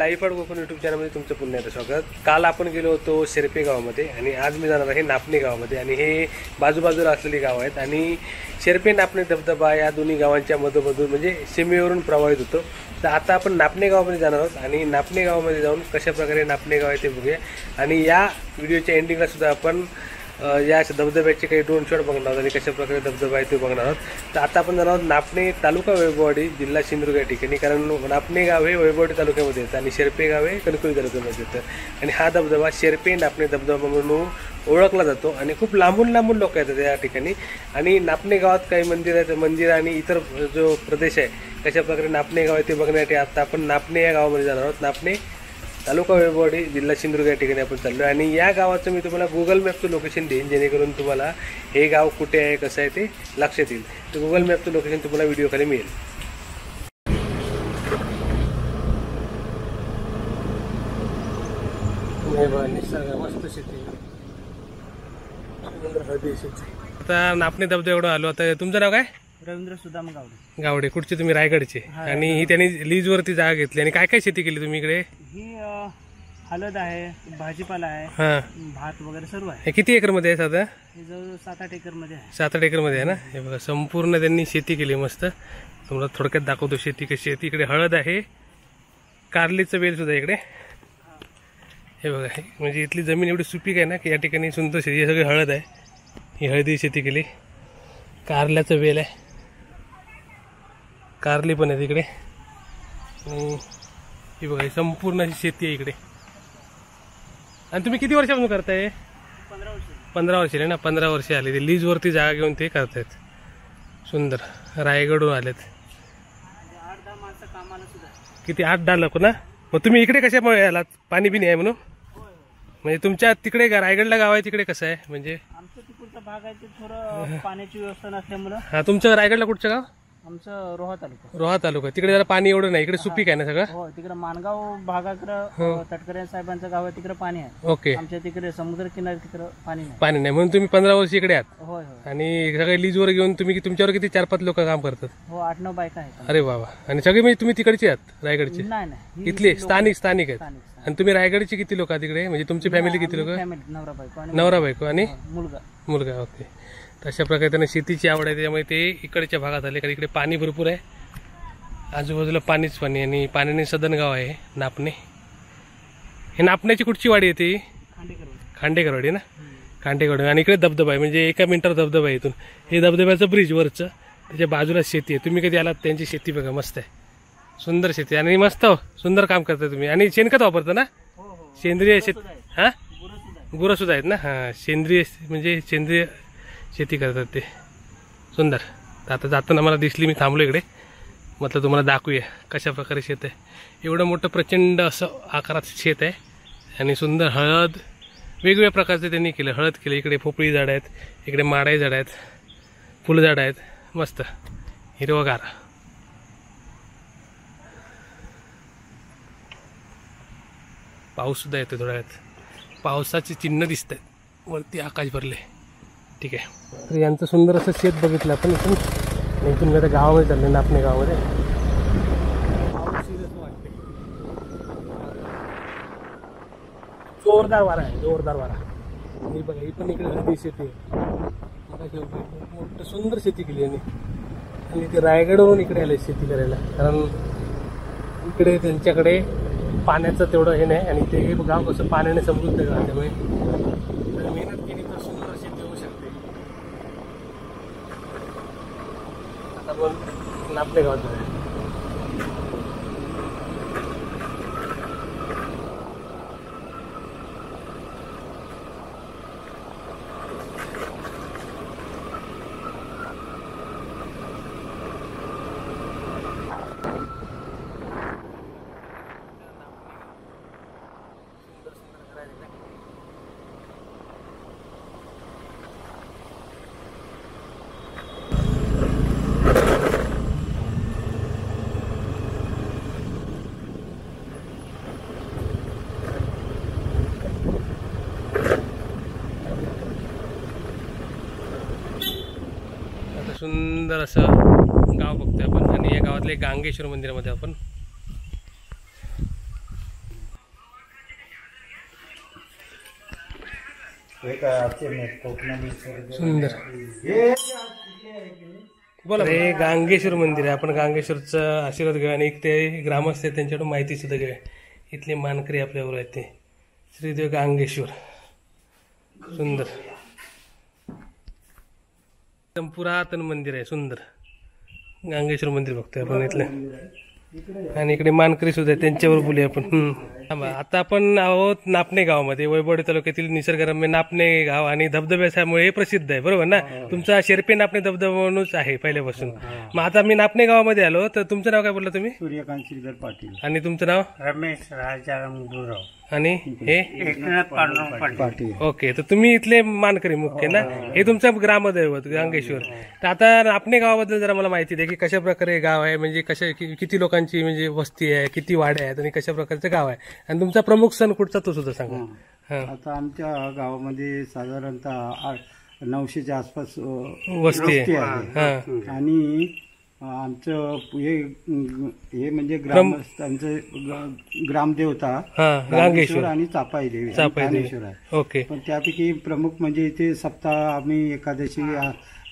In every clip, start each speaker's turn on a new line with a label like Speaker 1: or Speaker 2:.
Speaker 1: लाईफाड Konkan YouTube चॅनलमध्ये तुमचं पुन्हा एकदा स्वागत. काल आपण गेलो होतो शेरपे गावामध्ये आणि आज मी जाणार आहे नापणे गावामध्ये. आणि हे बाजूबाजूला असलेली गाव आहेत आणि शेरपे नापणे धबधबा या दोन्ही गावांच्या मधोमधून म्हणजे सीमेवरून प्रवाहित होतो. तर आता आपण नापणे गावामध्ये जाणार आहोत आणि नापणे गावामध्ये जाऊन कशाप्रकारे नापणे गाव आहे ते बघूया. आणि या व्हिडिओच्या एंडिंगला सुद्धा आपण या धबधब्याचे काही ड्रोन शॉट बघणार आहोत आणि कशाप्रकारे धबधबा आहे ते बघणार आहोत. तर आता आपण जाणार आहोत नापणे तालुका वैभववाडी जिल्हा सिंधुदुर्ग या ठिकाणी, कारण नापणे गाव हे वैभववाडी तालुक्यामध्ये येतं आणि शेरपे गाव हे कणकवली तालुक्यामध्ये येतं. आणि हा धबधबा शेरपे नापणे धबधबा म्हणून ओळखला जातो आणि खूप लांबून लांबून लोक येतात या ठिकाणी. आणि नापणे गावात काही मंदिर आहेत, मंदिर आणि इतर जो प्रदेश आहे कशाप्रकारे नापणे गाव आहे ते बघण्यासाठी आता आपण नापणे या गावामध्ये जाणार आहोत. नापणे तालुका वैभववाडी जिल्हा सिंधुदुर्ग या ठिकाणी आपण चाललो आहे. आणि या गावाचं मी तुम्हाला गुगल मॅपचं लोकेशन देईन, जेणेकरून तुम्हाला हे गाव कुठे आहे कसं आहे ते लक्षात येईल. तर गुगल मॅपचं लोकेशन तुम्हाला व्हिडिओ खाली मिळेल. मस्त शेती, आता नापणे धबधब्याकडून आलो. आता तुमचं नाव काय?
Speaker 2: रवींद्र सुदाम
Speaker 1: गावडे. कुठचे तुम्ही? रायगडचे. आणि ही त्यांनी लीजवरती जागा घेतली. आणि काय काय शेती केली तुम्ही इकडे?
Speaker 2: ही हळद आहे, भाजीपाला आहे,
Speaker 1: हा,
Speaker 2: भात वगैरे सर्व आहे.
Speaker 1: हे किती एकर मध्ये आहे? साधा
Speaker 2: हे जवळ 7-8 एकर मध्ये आहे.
Speaker 1: 7-8 एकर मध्ये आहे ना. हे बघा संपूर्ण त्यांनी शेती केली मस्त. तुम्हाला थोडक्यात दाखवतो शेती कशी आहे. इकडे हळद आहे, कारलीचं वेल सुद्धा इकडे. हे बघा, म्हणजे इथली जमीन एवढी सुपीक आहे ना की या ठिकाणी सुंदर शेती. हे सगळी हळद आहे, ही हळदी शेती केली. कारल्याचं वेल आहे, कारली पण आहे तिकडे. आणि ही बघा संपूर्ण अशी शेती आहे इकडे. आणि तुम्ही किती वर्षापासून करताय? 15 वर्ष आहे ना. 15 वर्ष आले ते लीजवरती जागा घेऊन ते करतायत. सुंदर. रायगडहून आलेत.
Speaker 2: 8-10 माणसं कामाला सुद्धा.
Speaker 1: किती? 8-10 लोक ना. मग तुम्ही इकडे कशामुळे आलात? पाणी बिनी आहे म्हणून? म्हणजे तुमच्या तिकडे रायगडला गाव आहे तिकडे कसं आहे? म्हणजे
Speaker 2: आमचं तिकडचा भाग आहे ते थोडं पाण्याची व्यवस्था नसल्यामुळं.
Speaker 1: हा, तुमचं रायगडला कुठचं गाव?
Speaker 2: आमचं रोहा तालुका.
Speaker 1: रोहा तालुका. तिकडे जरा पाणी एवढं नाही, इकडे सुपीक आहे ना सगळं.
Speaker 2: हो, तिकडे मानगाव भागाकडं तटकरे साहेबांचं गाव आहे, तिकडे पाणी आहे.
Speaker 1: ओके.
Speaker 2: आमच्या तिकडे समुद्र किनारे तिकडे पाणी नाही.
Speaker 1: पाणी नाही म्हणून तुम्ही 15 वर्ष इकडे आहात.
Speaker 2: होय होय.
Speaker 1: आणि सगळे लीजवर घेऊन तुम्ही तुमच्यावर किती 4-5 लोक काम करतात?
Speaker 2: हो, 8-9 बायका आहेत.
Speaker 1: अरे बाबा. आणि सगळे म्हणजे तुम्ही तिकडचे आहात? रायगडचे?
Speaker 2: नाही नाही,
Speaker 1: इथले स्थानिक आहेत. आणि तुम्ही रायगडचे किती लोक आहात तिकडे? म्हणजे तुमची फॅमिली किती लोक? नवरा बायको आणि मुलगा. ओके. तशा प्रकारे त्यांना शेतीची आवड आहे, त्यामुळे ते इकडच्या भागात आले. कारण इकडे पाणी भरपूर आहे, आजूबाजूला पाणीच पाणी. आणि पाण्याने सदन गाव आहे नापणे. हे नापण्याची कुठची वाडी येते? खांडेकरवाडी ना. खांडेकरवाडी. आणि इकडे धबधबा आहे, म्हणजे 1 मिनिटावर धबधबा आहे इथून. हे धबधब्याचं ब्रिज वरचं, त्याच्या बाजूला शेती आहे. तुम्ही कधी आलात? त्यांची शेती बघा, मस्त आहे, सुंदर शेती. आणि मस्त सुंदर काम करता तुम्ही. आणि शेणखत वापरता ना? सेंद्रिय शेती. हा, गुरं सुद्धा आहेत ना. हा, सेंद्रिय म्हणजे सेंद्रिय शेती करतात ते. सुंदर. आता जाताना मला दिसली, मी थांबलो इकडे, म्हटलं तुम्हाला दाखवूया कशा प्रकारे शेत आहे. एवढं मोठं प्रचंड असं आकारात शेत आहे. आणि सुंदर हळद वेगवेगळ्या प्रकारचे त्यांनी केलं. हळद केलं. इकडे पोपळी झाडं आहेत, इकडे माडाई झाडं आहेत, फुलझाडं आहेत, मस्त हिरवगार. पाऊस सुद्धा येतो थोड्या वेळात. पावसाचे चिन्ह दिसत आहेत वरती, आकाश भरले. ठीक आहे. तर यांचं सुंदर असं शेत बघितलं आपण इथून. इथून मी आता गावामध्ये चालले, नापणे गावामध्ये. जोरदार वारा आहे, जोरदार वारा. ही बघा, ही पण इकडे हळदी शेती आहे. मोठं सुंदर शेती केली यांनी. आणि ते रायगडवरून इकडे आले शेती करायला, कारण इकडे त्यांच्याकडे पाण्याचं तेवढं हे नाही. आणि ते हे गाव कसं पाण्याने समृद्ध गाव, त्यामुळे मेहनत केली तर सुंदर शेती होऊ शकते. आता पण नापणे गावात आहे. सुंदर असं गाव बघतोय आपण. आणि या गावातले गांगेश्वर मंदिरामध्ये आपण सुंदर. बोला. हे गांगेश्वर मंदिर आहे. आपण गांगेश्वरचा आशीर्वाद घेऊया आणि ते ग्रामस्थ आहेत त्यांच्याकडून माहिती सुद्धा घेऊया. इथले मानकरी आपल्यावर आहेत ते श्रीदेव गांगेश्वर. सुंदर एकदम पुरातन मंदिर आहे. सुंदर गांगेश्वर मंदिर बघतोय आपण इथलं. आणि इकडे मानकरी सुद्धा आहे, त्यांच्यावर बोलूया आपण. आता आपण आहोत नापणे गावामध्ये, वैभववाडी तालुक्यातील निसर्गरम्य नापणे गाव आणि धबधब्यामुळे प्रसिद्ध आहे, बरोबर ना. तुमचा शेर्पे नापणे धबधबा म्हणूनच आहे पहिल्यापासून. मग आता मी नापणे गावामध्ये आलो, तर तुमचं नाव काय बोलला तुम्ही?
Speaker 2: सूर्यकांत श्रीधर पाटील.
Speaker 1: आणि तुमचं नाव?
Speaker 2: रमेश राजाराम गुरुराव.
Speaker 1: आणि हे
Speaker 2: एकनाथ पाटील.
Speaker 1: ओके, तर तुम्ही इथले मानकरी मुख्य ना. हे तुमचं ग्रामदैवत गांगेश्वर. तर आता नापणे गावाबद्दल जरा मला माहिती द्या की कशा प्रकारे गाव आहे, म्हणजे कशा किती लोकांची म्हणजे वस्ती आहे, किती वाड्या आहेत आणि कशा प्रकारचं गाव आहे, आणि तुमचा प्रमुख सण कुठचा तो सुद्धा सांगा.
Speaker 2: आता आमच्या गावामध्ये साधारणतः 900च्या आसपास
Speaker 1: वस्ती आहे.
Speaker 2: आणि आमचं हे म्हणजे ग्रामस्थांचं ग्रामदेवता गांगेश्वर आणि चापाई देवी आहे.
Speaker 1: ओके.
Speaker 2: पण त्यापैकी प्रमुख म्हणजे इथे सप्ताह आम्ही एकादशी,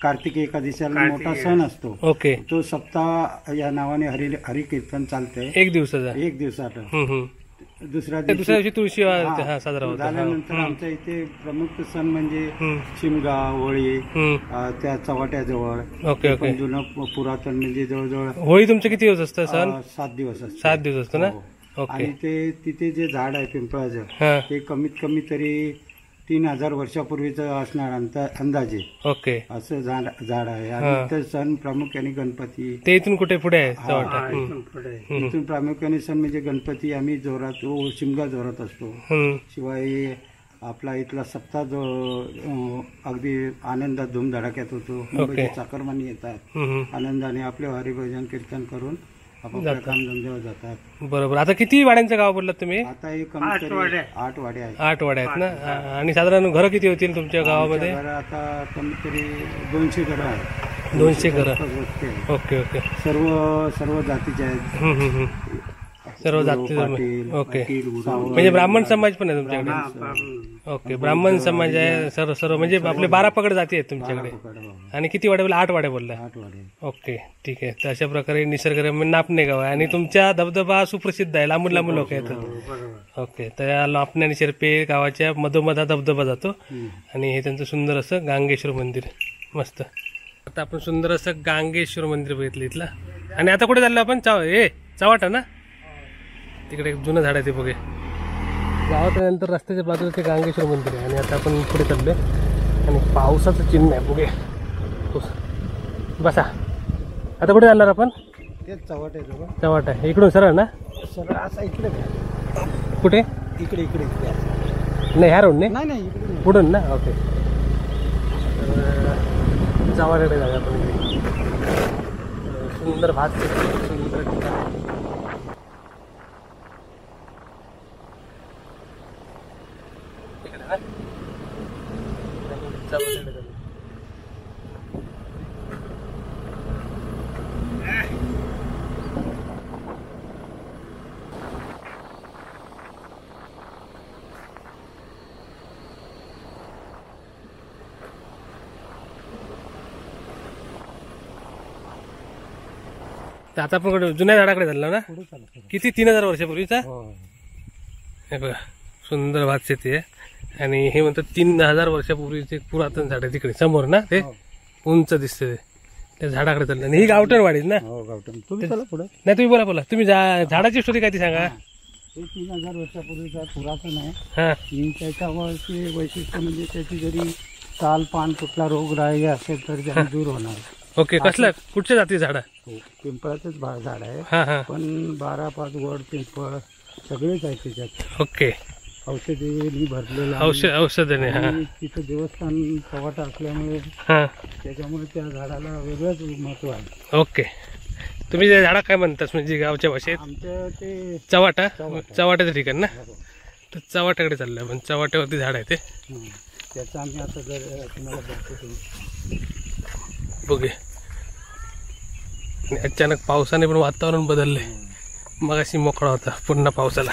Speaker 2: कार्तिक एकादशीला मोठा सण असतो.
Speaker 1: ओके.
Speaker 2: तो सप्ताह या नावाने हरी कीर्तन चालतंय.
Speaker 1: एक दिवसाचा. दुसऱ्या दिवशी तुळशी साजरा होतो.
Speaker 2: झाल्यानंतर आमच्या इथे प्रमुख सण म्हणजे शिमगा, होळी त्या चव्हाट्याजवळ.
Speaker 1: Okay okay.
Speaker 2: जुनं पुरातन म्हणजे जवळजवळ
Speaker 1: होळी तुमचे किती दिवस असतं सण?
Speaker 2: 7 दिवस असतं.
Speaker 1: 7 दिवस असतं ना. ओके.
Speaker 2: आणि ते तिथे जे झाड आहे पिंपळाचं, ते कमीत कमी तरी 3000 वर्षापूर्वीचं असणार अंदाजे.
Speaker 1: ओके.
Speaker 2: असं झाड आहे. आणि इतर सण प्रामुख्याने गणपती.
Speaker 1: ते इथून कुठे पुढे आहे?
Speaker 2: इथून प्रामुख्याने सण म्हणजे गणपती आम्ही जोरात, शिमगा जोरात असतो. शिवाय आपला इथला सप्ताह जो अगदी आनंदात धूमधडाक्यात होतो. मुंबईचे चाकरमानी येतात आनंदाने आपले हरिभजन कीर्तन करून आपापल्या कामधंद्यावर जातात.
Speaker 1: बरोबर. आता किती वाड्यांचं गाव बोललात तुम्ही?
Speaker 2: आता हे कमीत कमी 8 वाड्या आहेत.
Speaker 1: 8 वाड्या आहेत ना. आणि साधारण घरं किती होतील तुमच्या गावामध्ये?
Speaker 2: आता कमीत तरी 200 घरं आहेत.
Speaker 1: 200 घरं. Okay okay.
Speaker 2: सर्व जातीचे आहेत.
Speaker 1: सर्व जाती. ओके. म्हणजे ब्राह्मण समाज पण आहे तुमच्याकडे? ओके. ब्राह्मण समाज आहे. सर्व म्हणजे आपले 12 पगड जाती आहेत तुमच्याकडे. आणि किती वाड्या बोलला? 8 वाड्या बोलला. ओके, ठीक आहे. तर अशा प्रकारे निसर्गरम्य नापणे गाव आहे. आणि तुमचा धबधबा सुप्रसिद्ध आहे, लांबून लांबून लोक येतात. ओके. तर या नापणे आणि शेर्पे गावाच्या मधोमध हा धबधबा जातो. आणि हे त्यांचं सुंदर असं गांगेश्वर मंदिर. मस्त. आता आपण सुंदर असं गांगेश्वर मंदिर बघितलं इथलं. आणि आता कुठे चाललो आपण? चव्हाटा ना. तिकडे एक जुनं झाड आहे ते बघे. गावात नंतर रस्त्याच्या बाजूला ते गांगेश्वर मंदिर आहे. आणि आता आपण पुढे चाललोय आणि पावसाचं चिन्ह आहे बघे. बसा. आता कुठे जाणार आपण? चव्हाटा. इकडून सरळ ना?
Speaker 2: सरळ असा इकडे.
Speaker 1: कुठे?
Speaker 2: इकडे इकडे
Speaker 1: नाही, ह्या रोडने
Speaker 2: नाही
Speaker 1: पुढून ना. ओके. चव्हाट्याकडे जाऊया आपण. सुंदर भात, सुंदर ठिकाण. आता आपण जुन्या झाडाकडे झालं ना. किती? 3000 वर्षापूर्वीचा. हे बघा, सुंदर भात शेती आहे. आणि हे म्हणतात 3000 वर्षापूर्वीचे पुरातन झाड आहे तिकडे समोर ना. ते उंच दिसते त्या झाडाकडे चाललं. आणि ही गावठण वाढीच ना.
Speaker 2: तुम्ही चला पुढे.
Speaker 1: नाही, तुम्ही बोला. तुम्ही झाडाची स्टोरी काय ती सांगा.
Speaker 2: हे 3000 वर्षापूर्वीचा पुरातन आहे. त्याच्यावरचे वैशिष्ट्य म्हणजे त्याची जरी ताल पान कुठला रोग राही असेल तर त्याला दूर होणार.
Speaker 1: ओके. कसलं? कुठच्या जाती झाड?
Speaker 2: पिंपळाचंच झाड आहे. पण 12-5 वड पिंपळ सगळेच आहे त्याच्यात.
Speaker 1: ओके.
Speaker 2: औषधी भरलेलं
Speaker 1: औषधाने.
Speaker 2: तिथं देवस्थान चव्हाटा असल्यामुळे त्याच्यामुळे त्या झाडाला वेगळंच महत्व आहे.
Speaker 1: ओके. तुम्ही त्या झाडा काय म्हणतात म्हणजे गावच्या भाषेत?
Speaker 2: आमच्या ते
Speaker 1: चव्हाट्याचं ठिकाण ना. तर चव्हाट्याकडे चाललंय. पण चव्हाट्यावरती झाड आहे ते.
Speaker 2: त्याचं आम्ही आता जर तुम्हाला दाखवतो
Speaker 1: बघे. अचानक पावसाने पण वातावरण बदललंय. मगाशी मोकळा होता, पुन्हा पावसाला.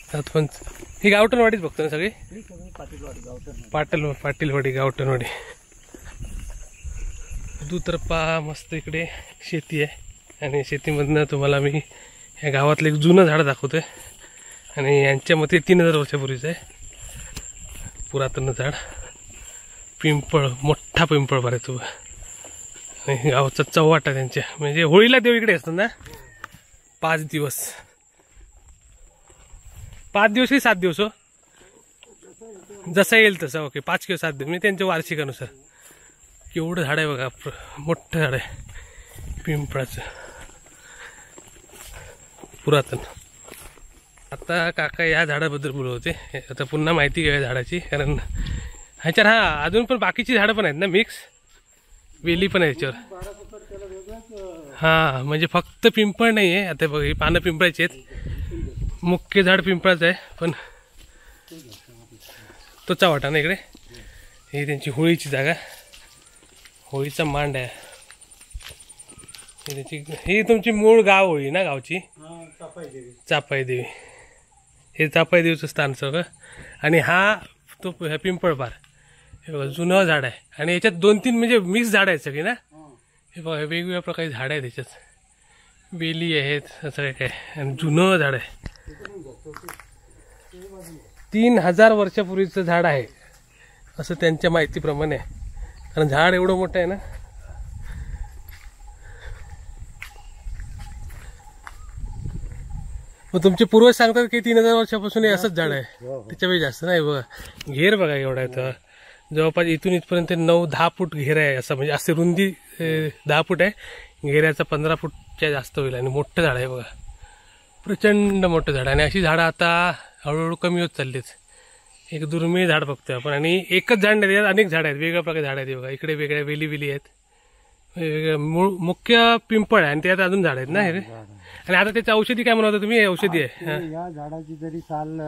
Speaker 1: सातपंच ही गावठणवाडीच बघतो ना सगळी.
Speaker 2: पाटीलवाडी
Speaker 1: पाटीलवाडी गावठणवाडी. दुतर्फा मस्त इकडे शेती आहे आणि शेतीमधनं तुम्हाला मी या गावातलं एक जुनं झाड दाखवतोय आणि यांच्या मते 3000 वर्षापूर्वीचं आहे पुरातन झाड. पिंपळ, मोठा पिंपळ भरायचो आणि गावचा चव्हाटा त्यांच्या. म्हणजे होळीला देव इकडे असतात ना. 5 दिवस 5 दिवस की 7 दिवस हो, जसं येईल तसं. ओके 5 किंवा 7 दिवस म्हणजे त्यांच्या वार्षिकानुसार. केवढं झाड आहे बघा, मोठं झाड आहे पिंपळाचं पुरातन. आता काका या झाडाबद्दल बोलत होते. आता पुन्हा माहिती घ्या झाडाची, कारण ह्याच्यावर अजून पण बाकीची झाडं पण आहेत ना, मिक्स वेली पण आहे ह्याच्यावर. म्हणजे फक्त पिंपळ नाही आहे. आता बघ ही पानं पिंपळाची आहेत, मुख्य झाड पिंपळाचं आहे. पण तो चव्हाटा ना इकडे. ही त्यांची होळीची जागा, होळीचा मांड आहे. ही तुमची मूळ गाव होळी ना गावची, चापाई देवी. हे चापाई देवीचं स्थान सगळं. आणि हा तो पिंपळ पार. हे बघा जुनं झाड आहे आणि याच्यात 2-3 म्हणजे मिक्स झाड आहेत सगळी ना. हे बघा वेगवेगळ्या प्रकारची झाडं आहेत त्याच्यात, वेली आहेत असं काय. आणि जुनं झाड आहे, 3000 वर्षापूर्वीचं झाड आहे असं त्यांच्या माहितीप्रमाणे आहे. कारण झाड एवढं मोठं आहे ना. मग तुमचे पूर्वज सांगतात की 3000 वर्षापासून हे असंच झाड आहे, त्याच्यापेक्षा जास्त नाही. बघा घेर बघा एवढा आहे. तर जवळपास इथून इथपर्यंत 9-10 फूट घेर आहे असं. म्हणजे असे रुंदी 10 फूट आहे, घेऱ्याचा 15 फूटच्या जास्त होईल. आणि मोठं झाड आहे बघा, प्रचंड मोठं झाड. आणि अशी झाडं आता हळूहळू कमी होत चाललीच. एक दुर्मिळ झाड बघतोय आपण. आणि एकच झाड नाही, त्यात अनेक झाड आहेत, वेगवेगळ्या प्रकारचे झाड आहेत बघा. इकडे वेगळ्या वेली आहेत, मुख्य पिंपळ आहे आणि त्यात अजून झाड आहेत ना हे. आणि आता त्याची औषधी काय म्हणता तुम्ही? औषधी आहे.
Speaker 2: या झाडाची जरी साल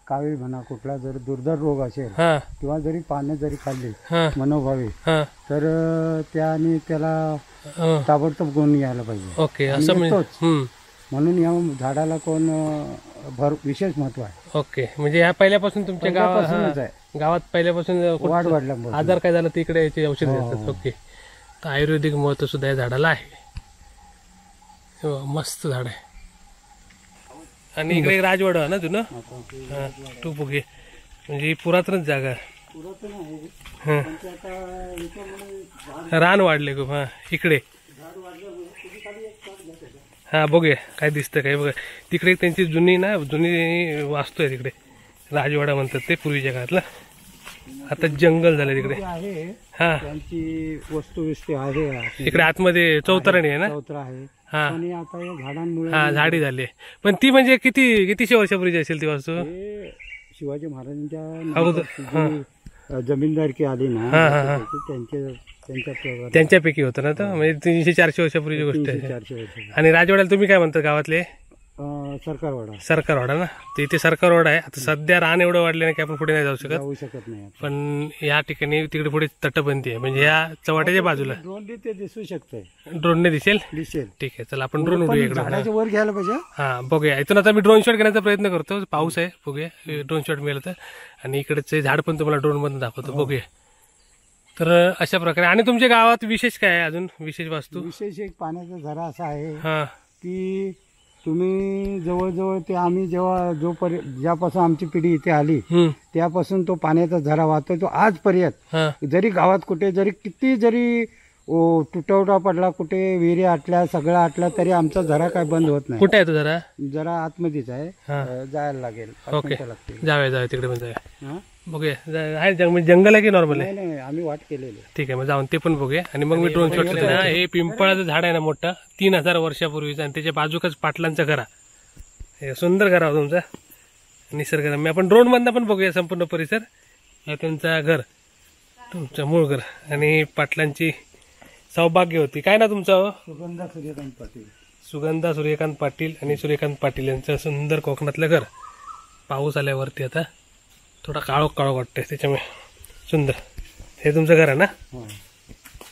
Speaker 2: कावीळ म्हणा, कुठला जर दुर्धर रोग असेल किंवा जरी पानं जरी खाल्ली मनोभावे, तर त्याने त्याला ताबडतोब गुण यायला पाहिजे.
Speaker 1: ओके असं
Speaker 2: म्हणून या झाडाला कोण विशेष महत्व आहे.
Speaker 1: ओके म्हणजे ह्या पहिल्यापासून तुमच्या गावात पहिल्यापासून
Speaker 2: वाढ वाढला
Speaker 1: आजार काय झाला तिकडे याची औषध देतात. ओके तर आयुर्वेदिक महत्व सुद्धा या झाडाला आहे. मस्त झाड आहे. आणि इकडे राजवाडा आहे ना जुनं. तू बघे म्हणजे पुरातनच जागा आहे. रान वाढले खूप. इकडे बघूया काय दिसतं काय. बघा तिकडे त्यांची जुनी वास्तू आहे तिकडे, राजवाडा म्हणतात ते पूर्वीच्या काळातला. आता जंगल झालं तिकडे.
Speaker 2: त्यांची वस्तुविष्टी आहे
Speaker 1: इकडे आतमध्ये चौतरणी आहे ना.
Speaker 2: चौतरा आहे. आणि आता या झाडांमुळे
Speaker 1: झाडी झाली. पण ती म्हणजे कितीशे वर्षापूर्वीची असेल ती वास्तू?
Speaker 2: शिवाजी महाराजांच्या जमीनदारकी आली ना,
Speaker 1: त्यांच्यापैकी होतं ना. तर म्हणजे 300-400 वर्षापूर्वीची गोष्ट आहे. आणि राजवाड्याला तुम्ही काय म्हणता गावातले? सरकारवाडा ना. तर इथे सरकारवाडा आहे. आता सध्या रान एवढं वाढले नाही की आपण पुढे नाही जाऊ शकत नाही. पण या ठिकाणी तिकडे पुढे तटबंदी आहे, म्हणजे या चव्हाट्याच्या बाजूला.
Speaker 2: ड्रोन ते दिसू शकतंय.
Speaker 1: ड्रोनने दिसेल. ठीक आहे चला आपण ड्रोन उडूया इकडे. वर घ्यायला पाहिजे. बघूया. इथून आता मी ड्रोन शॉट घेण्याचा प्रयत्न करतो. पाऊस आहे, बघूया ड्रोन शॉट मिळालं तर. आणि इकडचे झाड पण तुम्हाला ड्रोन मधून दाखवतो, बघूया. तर अशा प्रकारे. आणि तुमच्या गावात विशेष काय आहे अजून? विशेष वास्तू?
Speaker 2: विशेष एक पाण्याचा झरा असा आहे की तुम्ही जवळजवळ ते आम्ही ज्यापासून आमची पिढी इथे आली त्यापासून तो पाण्याचा झरा वाहतोय तो आजपर्यंत. जरी गावात कुठे जरी किती जरी तुटवडा पडला, कुठे विहिरी आटल्या, सगळं आटला, तरी आमचा झरा काय बंद होत नाही.
Speaker 1: कुठे आहे तो झरा?
Speaker 2: जरा आतमध्येच आहे, जायला लागेल.
Speaker 1: ओके जाऊया तिकडे पण जाऊया, बघूया. आहे जंगल आहे की नॉर्मल आहे?
Speaker 2: नाही आम्ही वाट केलेली.
Speaker 1: ठीक आहे मग जाऊन ते पण बघूया. आणि मग मी ड्रोन शॉट केलं. हे पिंपळाचं झाड आहे ना मोठं, 3000 वर्षापूर्वीचं. आणि त्याच्या बाजूकच पाटलांचा घरा. सुंदर घरा होता तुमचा, निसर्गरम्य. आपण ड्रोन मधनं पण बघूया संपूर्ण परिसर. हे त्यांचं घर, तुमचं मूळ घर. आणि पाटलांची सौभाग्य होती. काय ना तुमचं?
Speaker 2: सुगंधा सूर्यकांत पाटील.
Speaker 1: सुगंधा सूर्यकांत पाटील आणि सूर्यकांत पाटील यांचं सुंदर कोकणातलं घर. पाऊस आल्यावरती आता थोडा काळोख वाटतंय, त्याच्यामुळे सुंदर. हे तुमचं घर आहे ना?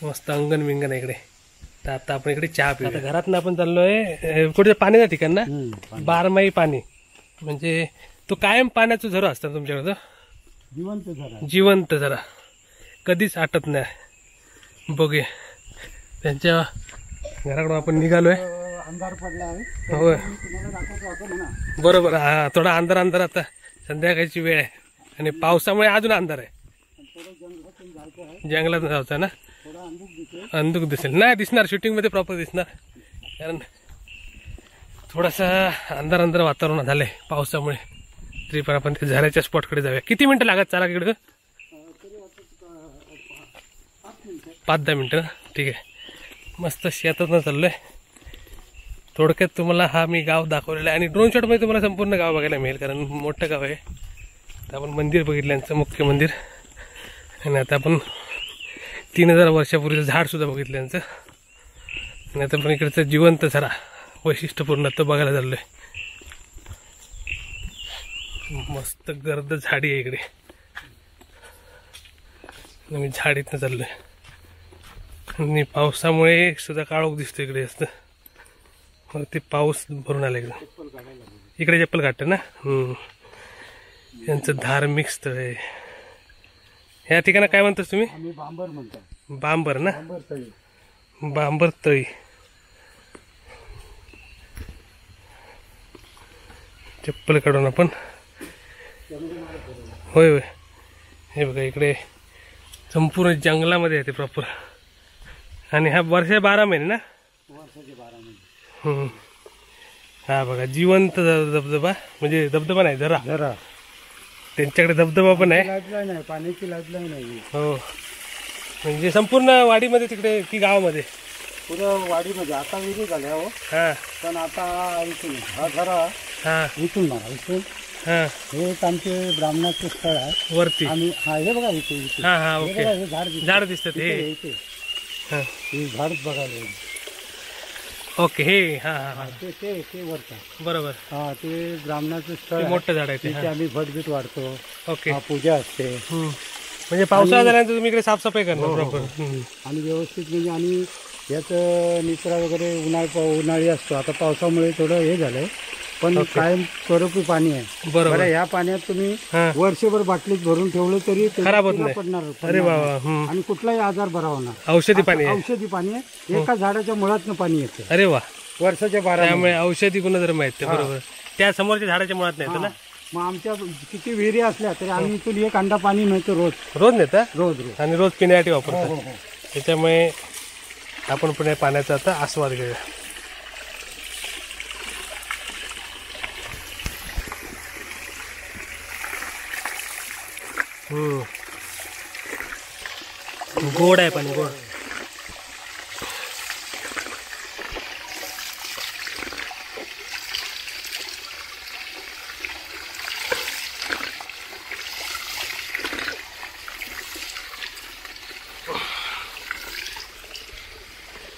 Speaker 1: मस्त अंगण बिंगण आहे इकडे. तर आता आपण इकडे चहा पिऊ. घरातनं आपण चाललोय कुठे पाण्याचं ठिकाण ना, बारमाही पाणी. म्हणजे तो कायम पाण्याचा झरा असतात तुमच्याकडं?
Speaker 2: जिवंत झाला.
Speaker 1: जिवंत झरा, कधीच आटत नाही. बघूया त्यांच्या घराकडून आपण निघालोय.
Speaker 2: अंधार पडला आहे.
Speaker 1: होय
Speaker 2: तुम्हाला दाखवतो आपण ना.
Speaker 1: बरोबर. हा थोडा अंधार अंधार, आता संध्याकाळची वेळ आहे आणि पावसामुळे अजून अंधार आहे. जंगलात जायचं ना, अंधुक दिसेल. नाही दिसणार, शूटिंग मध्ये प्रॉपर दिसणार, कारण थोडासा अंधार अंधार वातावरण झालंय पावसामुळे. तरी पण आपण त्या झऱ्याच्या स्पॉटकडे जाऊया. किती मिनिटं लागत चाला इकडं? 5-10 मिनिटं. ठीक आहे. मस्त शेतातनं चाललोय. थोडक्यात तुम्हाला हा मी गाव दाखवलेला आहे आणि ड्रोन शॉटमध्ये तुम्हाला संपूर्ण गाव बघायला मिळेल, कारण मोठं गाव आहे. तर आपण मंदिर बघितलं यांचं, मुख्य मंदिर. आणि आता आपण 3000 वर्षापूर्वीचं झाड सुद्धा बघितलं यांचं. आणि आता पण इकडचं जिवंत झरा वैशिष्ट्यपूर्ण तो बघायला चाललोय. मस्त गर्द झाडी आहे इकडे. मी झाडीतनं चाललोय आणि पावसामुळे सुद्धा काळोख दिसतो इकडे जास्त. मग ते पाऊस भरून आला इकडे चप्पल काढतं ना. यांचं धार्मिक स्थळ आहे. या ठिकाणा काय म्हणतात तुम्ही?
Speaker 2: आम्ही बांबर म्हणतो.
Speaker 1: बांबर ना,
Speaker 2: बांबर तळी.
Speaker 1: बांबर तळी. चप्पल काढून आपण. होय होय. हे बघा इकडे संपूर्ण जंगलामध्ये आहे ते प्रॉपर. आणि हा वर्षा 12 महिने ना.
Speaker 2: वर्षाचे 12 महिने.
Speaker 1: हा बघा जिवंत धबधबा, म्हणजे धबधबा नाही झरा.
Speaker 2: जरा
Speaker 1: त्यांच्याकडे धबधबा पण आहे.
Speaker 2: लाईफलाईन आहे, पाण्याची लाईफलाईन आहे.
Speaker 1: हो, म्हणजे संपूर्ण वाडीमध्ये तिकडे की गावामध्ये?
Speaker 2: पुरं वाडीमध्ये. आता विहिरी झाल्या हो,
Speaker 1: हा
Speaker 2: पण आता इथून हा झरा
Speaker 1: हा
Speaker 2: इथून मारा इथून.
Speaker 1: हा
Speaker 2: हे एक आमचे ब्राह्मणाचे स्थळ आहे.
Speaker 1: वरती.
Speaker 2: आणि हा हे बघा इथे इथे.
Speaker 1: हा हा
Speaker 2: हे
Speaker 1: ओके.
Speaker 2: बघा, हे झाड दिसतं.
Speaker 1: झाड दिसतात हे.
Speaker 2: इथे
Speaker 1: हा
Speaker 2: हे झाड बघायला येईल.
Speaker 1: ओके. हे हा हा हा
Speaker 2: ते ते ते वरचा.
Speaker 1: बरोबर.
Speaker 2: हा ते ब्राह्मणाचं स्थळ
Speaker 1: ते
Speaker 2: आहे.
Speaker 1: मोठं झाड आहे ते.
Speaker 2: तिथे आम्ही भटबीट वाढतो.
Speaker 1: ओके.
Speaker 2: हा, पूजा असते.
Speaker 1: म्हणजे पावसाळा झाल्यानंतर तुम्ही इकडे साफसफाई करणार प्रॉपर.
Speaker 2: आणि व्यवस्थित म्हणजे आणि याचं निचरा वगैरे उन्हाळी असतो. आता पावसामुळे थोडं हे झालंय, पण कायम स्वरूपी पाणी आहे.
Speaker 1: बरोबर.
Speaker 2: बरं, या पाण्यात तुम्ही
Speaker 1: हा.
Speaker 2: वर्षभर बाटलीत भरून ठेवलं तरी ते
Speaker 1: खराब होत
Speaker 2: पिना
Speaker 1: नाही.
Speaker 2: पडणार
Speaker 1: अरे बाबा.
Speaker 2: आणि कुठलाही आजार बरा होणार.
Speaker 1: औषधी पाणी आहे.
Speaker 2: औषधी पाणी आहे. एका झाडाच्या मुळातनं पाणी येतं
Speaker 1: अरे वा.
Speaker 2: वर्षाच्या 12 महिने.
Speaker 1: त्यामुळे औषधी गुणधर्म आहेत ते. बरोबर. त्या समोरच्या झाडाच्या मुळात नाही ना.
Speaker 2: मग आमच्या किती विहिरी असल्या तरी आम्ही इथून एक अंडा पाणी मिळतं रोज.
Speaker 1: रोज नेता
Speaker 2: रोज रोज.
Speaker 1: आणि रोज पिण्यासाठी
Speaker 2: हो,
Speaker 1: वापरतात.
Speaker 2: हो, हो.
Speaker 1: त्याच्यामुळे आपण पण या पाण्याचा आता आस्वाद घेऊया. गोड आहे पाणी, गोड.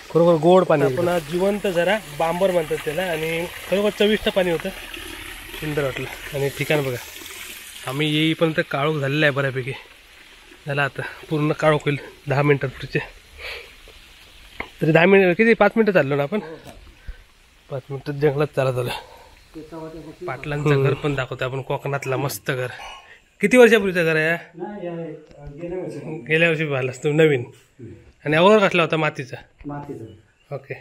Speaker 1: खरोखर गोड पाणी. आपण जिवंत जरा बांबर म्हणतात त्याला. आणि खरोखर चविष्ट पाणी होतं. सुंदर वाटलं. आणि ठिकाण बघा, आम्ही येईपर्यंत काळोख झालेला आहे बऱ्यापैकी. झाला आता पूर्ण काळोख होईल 10 मिनिटात पुढचे. तरी 10 मिनिट किती, 5 मिनिटं चाललो ना आपण. 5 मिनिटात जंगलात चालत आलं. पाटलांचं घर पण दाखवतो आपण, कोकणातला मस्त घर. किती वर्षापूर्वीचं घर आहे? गेल्या वर्षी पाहिलास तू नवीन. आणि अगोदर कसला होता? मातीचा. ओके.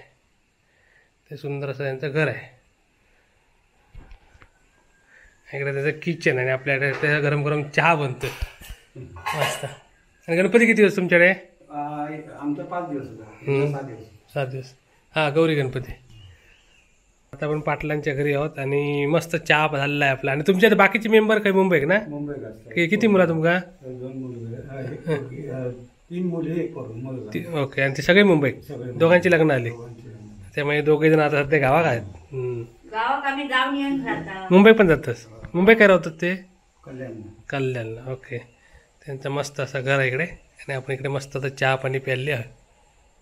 Speaker 1: ते सुंदर असं त्यांचं घर आहे. इकडे त्याचं किचन आणि आपल्याकडे त्या गरम गरम चहा बनतोय मस्त. आणि गणपती किती दिवस तुमच्याकडे?
Speaker 2: आमचा 5 दिवस होता.
Speaker 1: 7 दिवस. हा, गौरी गणपती. आता आपण पाटलांच्या घरी आहोत आणि मस्त चहा झालेला आहे आपला. आणि तुमच्या बाकीचे मेंबर काही मुंबई ना?
Speaker 2: मुंबई.
Speaker 1: किती मुलं तुमका?
Speaker 2: 2 मुलं. 3 मुली, 1 मुलगा.
Speaker 1: ओके. आणि ते सगळे मुंबई? दोघांची लग्न आली. त्यामुळे दोघे जण आता सध्या गावात आहेत. मुंबई पण जातच? मुंबई काय राहतात ते? कल्याणला. ओके. त्यांचं मस्त असं घर आहे इकडे. आणि आपण इकडे मस्त आता चहा पाणी प्यायले आहे.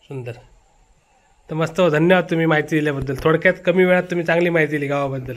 Speaker 1: सुंदर. तर मस्त हो. धन्यवाद तुम्ही माहिती दिल्याबद्दल. थोडक्यात कमी वेळात तुम्ही चांगली माहिती दिली गावाबद्दल.